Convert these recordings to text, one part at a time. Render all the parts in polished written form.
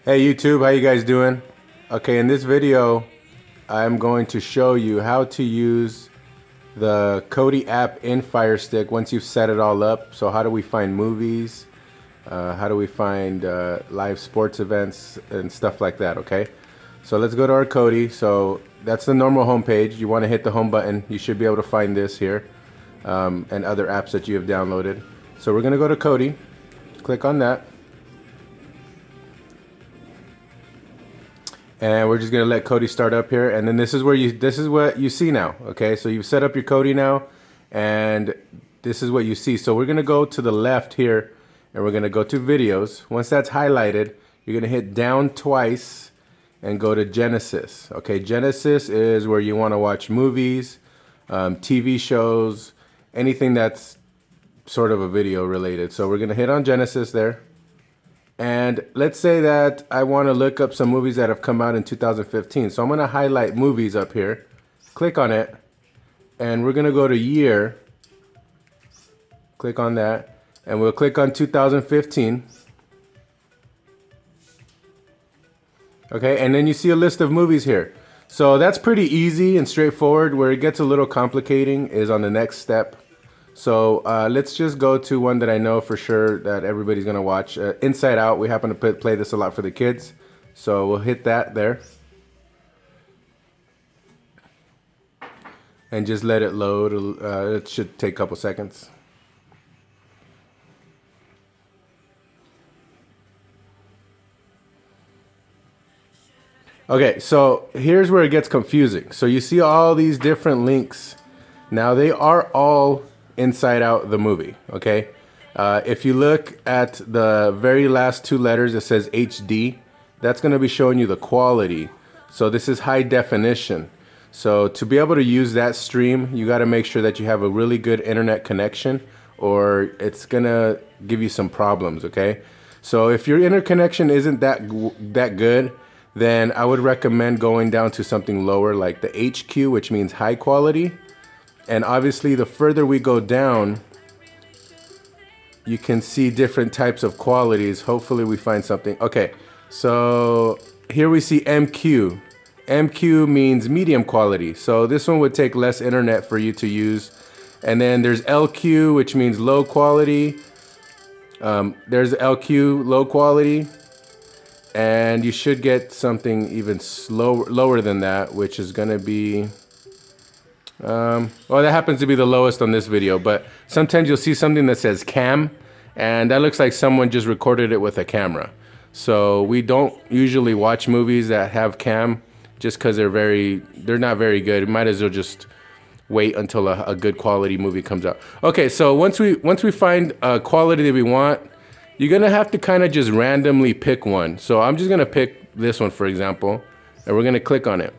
Hey YouTube, how you guys doing? Okay, in this video, I'm going to show you how to use the Kodi app in Firestick once you've set it all up. So how do we find movies? How do we find live sports events and stuff like that, okay? So let's go to our Kodi. So that's the normal home page. You want to hit the home button. You should be able to find this here and other apps that you have downloaded. So we're going to go to Kodi. Click on that. And we're just gonna let Kodi start up here, and then this is what you see now. Okay, so you've set up your Kodi now, and this is what you see. So we're gonna go to the left here, and we're gonna go to videos. Once that's highlighted, you're gonna hit down twice and go to Genesis. Okay, Genesis is where you want to watch movies, TV shows, anything that's sort of a video related. So we're gonna hit on Genesis there. And let's say that I want to look up some movies that have come out in 2015. So I'm going to highlight movies up here, click on it, and we're going to go to year, click on that, and we'll click on 2015. Okay, and then you see a list of movies here. So that's pretty easy and straightforward. Where it gets a little complicating is on the next step. So let's just go to one that I know for sure that everybody's gonna watch. Inside Out. We happen to play this a lot for the kids, so we'll hit that there and just let it load. It should take a couple seconds. Okay, so here's where it gets confusing. So you see all these different links. Now they are all Inside Out the movie, okay? If you look at the very last two letters, it says HD. That's going to be showing you the quality. So this is high definition. So to be able to use that stream, you got to make sure that you have a really good internet connection, or it's going to give you some problems, okay? So if your internet connection isn't that good, then I would recommend going down to something lower like the HQ, which means high quality. And obviously, the further we go down, you can see different types of qualities. Hopefully we find something. Okay, so here we see MQ. MQ means medium quality. So this one would take less internet for you to use. And then there's LQ, which means low quality. There's LQ, low quality. And you should get something even lower than that, which is going to be... well, that happens to be the lowest on this video, but sometimes you'll see something that says cam, and that looks like someone just recorded it with a camera. So we don't usually watch movies that have cam just because they're not very good. Might as well just wait until a good quality movie comes out. Okay, so once we find a quality that we want, you're gonna have to kind of just randomly pick one. So I'm just gonna pick this one, for example, and we're gonna click on it.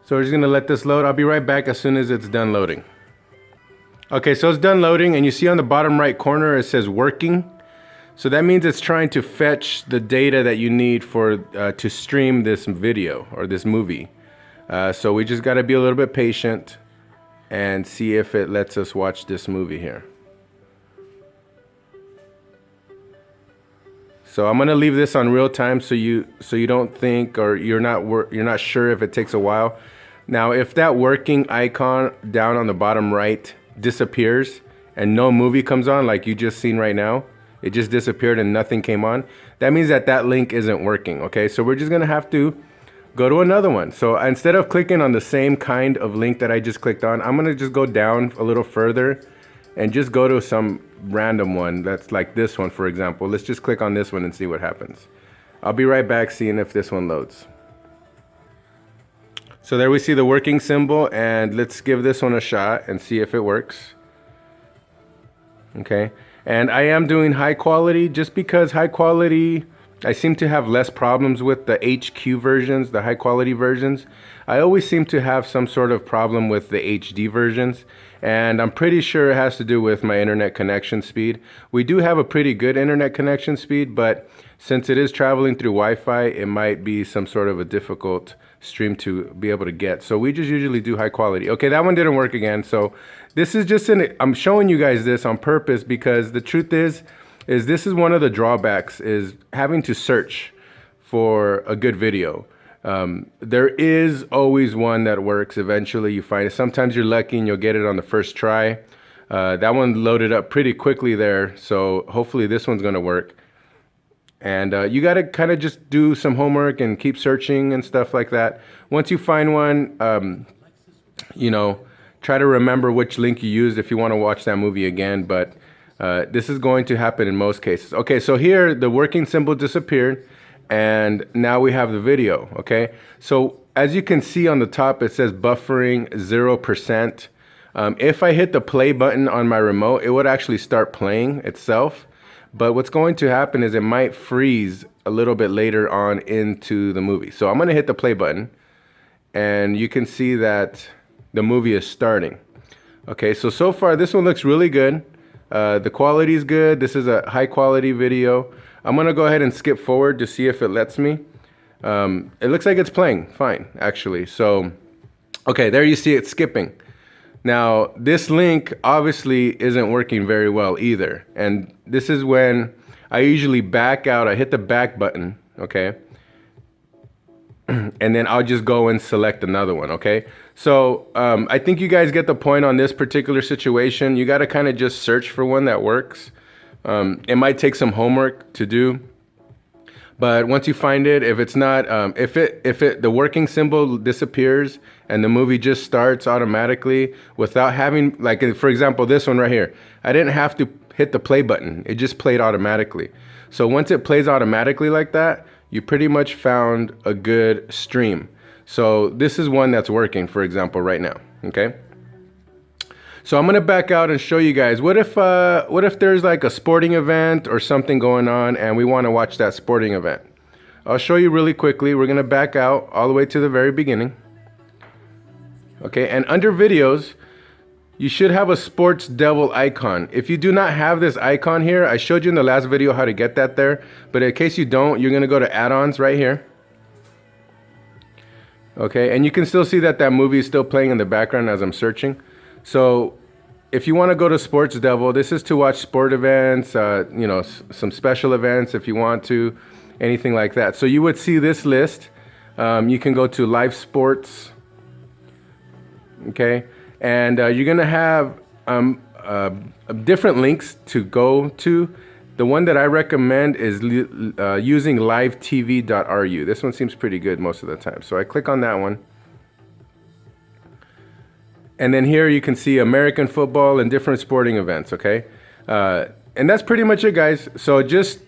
So we're just gonna let this load. I'll be right back as soon as it's done loading. Okay, so it's done loading, and you see on the bottom right corner it says working. So that means it's trying to fetch the data that you need for to stream this video or this movie. So we just gotta be a little bit patient and see if it lets us watch this movie here. So I'm gonna leave this on real time so you don't think, or you're not sure if it takes a while. Now, if that working icon down on the bottom right disappears and no movie comes on, like you just seen right now, it just disappeared and nothing came on, that means that link isn't working, okay? So we're just gonna have to go to another one. So instead of clicking on the same kind of link that I just clicked on, I'm gonna just go down a little further and just go to some random one that's like this one, for example. Let's just click on this one and see what happens. I'll be right back seeing if this one loads. So there we see the working symbol, and let's give this one a shot and see if it works. Okay, and I am doing high quality just because high quality I seem to have less problems with the HQ versions, the high quality versions. I always seem to have some sort of problem with the HD versions, and I'm pretty sure it has to do with my internet connection speed. We do have a pretty good internet connection speed, but since it is traveling through Wi-Fi, it might be some sort of a difficult stream to be able to get. So we just usually do high quality. Okay, that one didn't work again. So this is just I'm showing you guys this on purpose because the truth is this is one of the drawbacks, is having to search for a good video. There is always one that works. Eventually you find it. Sometimes you're lucky and you'll get it on the first try. That one loaded up pretty quickly there, so hopefully this one's gonna work. And you gotta kind of just do some homework and keep searching and stuff like that. Once you find one, you know, try to remember which link you used if you want to watch that movie again, but this is going to happen in most cases. Okay, so here the working symbol disappeared, and now we have the video, okay? So as you can see on the top, it says buffering 0%. If I hit the play button on my remote, it would actually start playing itself. But what's going to happen is it might freeze a little bit later on into the movie. So I'm gonna hit the play button, and you can see that the movie is starting. Okay, so far this one looks really good. The quality is good. This is a high quality video. I'm gonna go ahead and skip forward to see if it lets me. It looks like it's playing fine, actually. So, okay, there you see it skipping. Now, this link obviously isn't working very well either. And this is when I usually back out. I hit the back button, okay? And then I'll just go and select another one, okay? So I think you guys get the point on this particular situation. You gotta kind of just search for one that works. It might take some homework to do. But once you find it, if it's not, if the working symbol disappears and the movie just starts automatically without having, like for example, this one right here, I didn't have to hit the play button. It just played automatically. So once it plays automatically like that, you pretty much found a good stream. So this is one that's working, for example, right now, okay? So I'm gonna back out and show you guys, what if there's like a sporting event or something going on and we wanna watch that sporting event? I'll show you really quickly. We're gonna back out all the way to the very beginning. Okay, and under videos, you should have a Sports Devil icon. If you do not have this icon here, I showed you in the last video how to get that there, but in case you don't, you're gonna go to add-ons right here. Okay, and you can still see that movie is still playing in the background as I'm searching. So if you want to go to Sports Devil, this is to watch sport events, you know, some special events if you want to, anything like that. So you would see this list. You can go to live sports, okay? And you're going to have different links to go to. The one that I recommend is using livetv.ru. This one seems pretty good most of the time. So I click on that one. And then here you can see American football and different sporting events, okay? And that's pretty much it, guys. So just,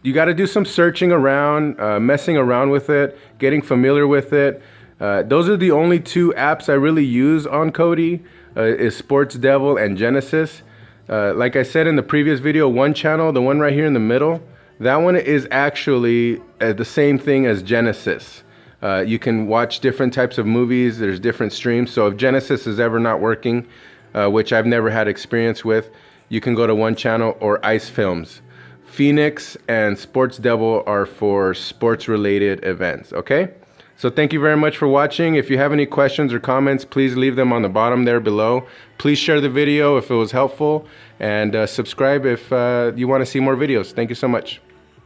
you got to do some searching around, messing around with it, getting familiar with it. Those are the only two apps I really use on Kodi, is Sports Devil and Genesis. Like I said in the previous video, one channel, the one right here in the middle, that one is actually the same thing as Genesis. You can watch different types of movies. There's different streams. So if Genesis is ever not working, which I've never had experience with, you can go to one channel, or Ice Films. Phoenix and Sports Devil are for sports related events, okay? So thank you very much for watching. If you have any questions or comments, please leave them on the bottom there below. Please share the video if it was helpful, and subscribe if you want to see more videos. Thank you so much.